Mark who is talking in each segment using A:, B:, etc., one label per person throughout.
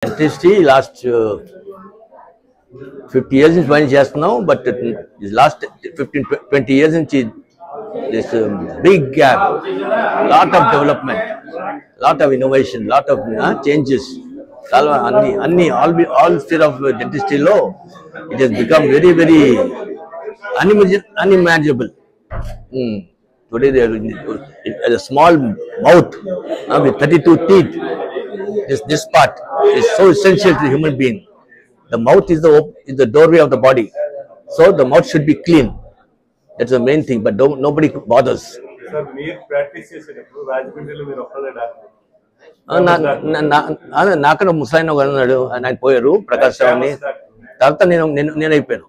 A: Dentistry last 50 years is when చేస్తున్నాం, but last 15-20 years నుంచి this big gap, lot of development, lot of innovation, lot of changes. చాలా all sphere of dentistry లో it has become very unimaginable. Today there is a small mouth with 32 teeth. This part is so essential to the human being. The mouth is the doorway of the body, so the mouth should be clean. That's the main thing, but nobody bothers.
B: Sir, meer practice చేసేటప్పుడు రాజమండ్రిలో మీరు ఒక్కడే doctor
A: నాకన్నా ముసలాయన ఒక ఉన్నాడు, ఆయన పోయారు ప్రకాష్ రావు అని. తర్వాత నేను అయిపోయాను.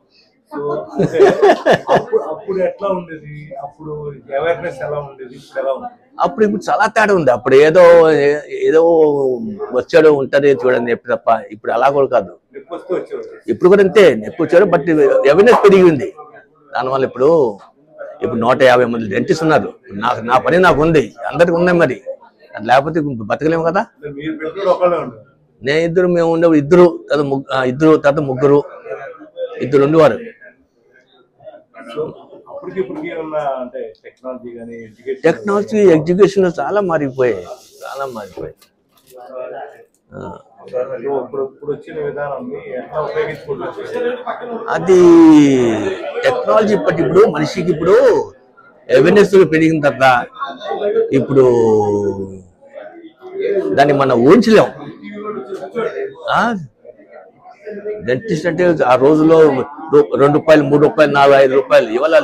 B: అప్పుడు ఎట్లా ఉండేది? అప్పుడు అవేర్నెస్ ఎలా ఉండేది?
A: అప్పుడు ఇప్పుడు చాలా తేడా ఉంది. అప్పుడు ఏదో వచ్చాడు ఉంటది చూడండి ఎప్పుడు తప్ప, ఇప్పుడు అలా కూడా కాదు. ఇప్పుడు కూడా అంతే, నొప్పి వచ్చాడు, బట్ అవేర్నెస్ పెరిగింది. దానివల్ల ఇప్పుడు 150 మంది డెంటిస్ట్ ఉన్నారు. నా పని నాకు ఉంది, అందరికి ఉన్నాయి. మరి లేకపోతే బతకలేము కదా. మేము ఉండేవారు తర్వాత ముగ్గురు ఉండేవారు. టెక్నాలజీ ఎడ్యుకేషన్ చాలా మారిపోయాయి. అది టెక్నాలజీ ఇప్పుడు మనిషికి ఇప్పుడు అవేర్నెస్ పెరిగిన తర్వాత ఇప్పుడు దాన్ని మనం ఊహించలేం. డెంటిస్ట్ అంటే ఆ రోజుల్లో ₹2, ₹3, ₹4, ₹5. ఇవాళ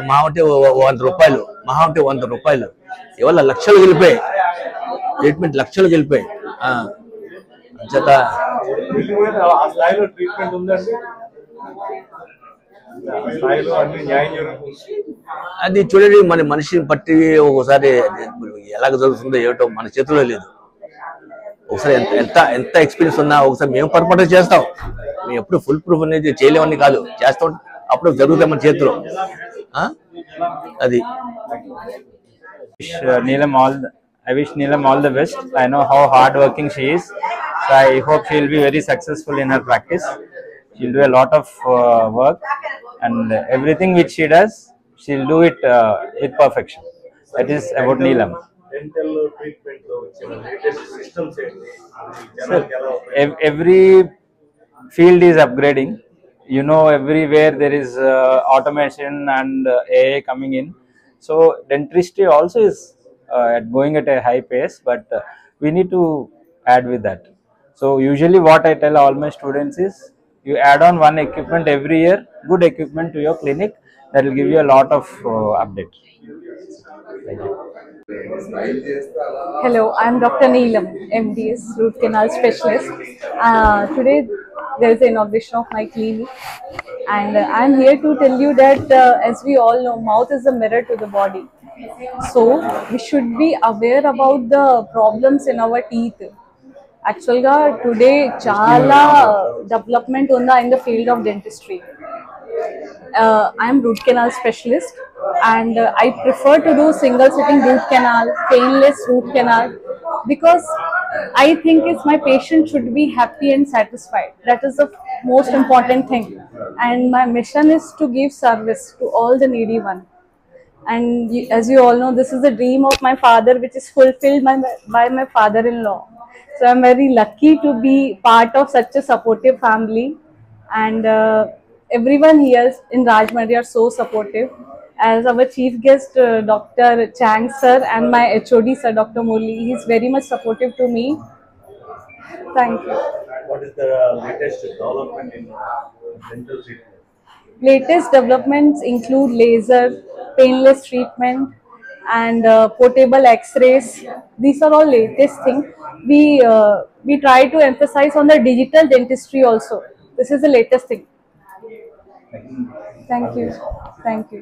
A: మహా అంటే ₹100, మహా అంటే ₹100. ఇవాళ లక్షలు వెళ్ళిపోయాయి, ట్రీట్మెంట్ లక్షలు వెళ్ళిపోయాయి. అంచేత అది చూడండి, మన మనిషిని బట్టి ఒకసారి ఎలాగ జరుగుతుందో ఏమిటో మన చేతిలో లేదు. ఒకసారి ఎంత ఎక్స్పీరియన్స్ ఉన్నా ఒకసారి మేము పొరపాటు చేస్తాం. మేము ఎప్పుడు ఫుల్ ప్రూఫ్ అనేది చేయలేమని కాదు, చేస్తాం. అప్పుడు జరుగుతాయి మన చేతిలో. అది
C: I wish Neelam all the best. I know how hard working she is, so I hope she will be very successful in her practice. She will do a lot of work, and everything which she does, she will do it with perfection. That is about Neelam.
B: Dental treatment latest systems
C: every field is upgrading. You know, everywhere there is automation and AI coming in. So dentistry also is going at a high pace, but we need to add with that. So usually what I tell all my students is, you add on one equipment every year, good equipment to your clinic, that will give you a lot of update. Thank you.
D: Hello, I am Dr. Neelam, MDS, root canal specialist. Today there is the inauguration of my clinic, and I am here to tell you that as we all know, mouth is the mirror to the body. So we should be aware about the problems in our teeth. Actually, today chala development unda in the field of dentistry. I am root canal specialist, and I prefer to do single sitting root canal, painless root canal, because I think my patient should be happy and satisfied. That is the most important thing, and my mission is to give service to all the needy one. And as you all know, this is the dream of my father, which is fulfilled by my father-in-law. So I'm very lucky to be part of such a supportive family, and everyone here in Rajahmundry are so supportive. As our chief guest, Dr. Chang sir, and my HOD sir, Dr. Murli, he is very much supportive to me. Thank you.
B: What is the latest development in dental treatment?
D: Latest developments include laser, painless treatment, and portable X-rays. These are all latest things. We try to emphasize on the digital dentistry also. This is the latest thing. Thank you. Thank you.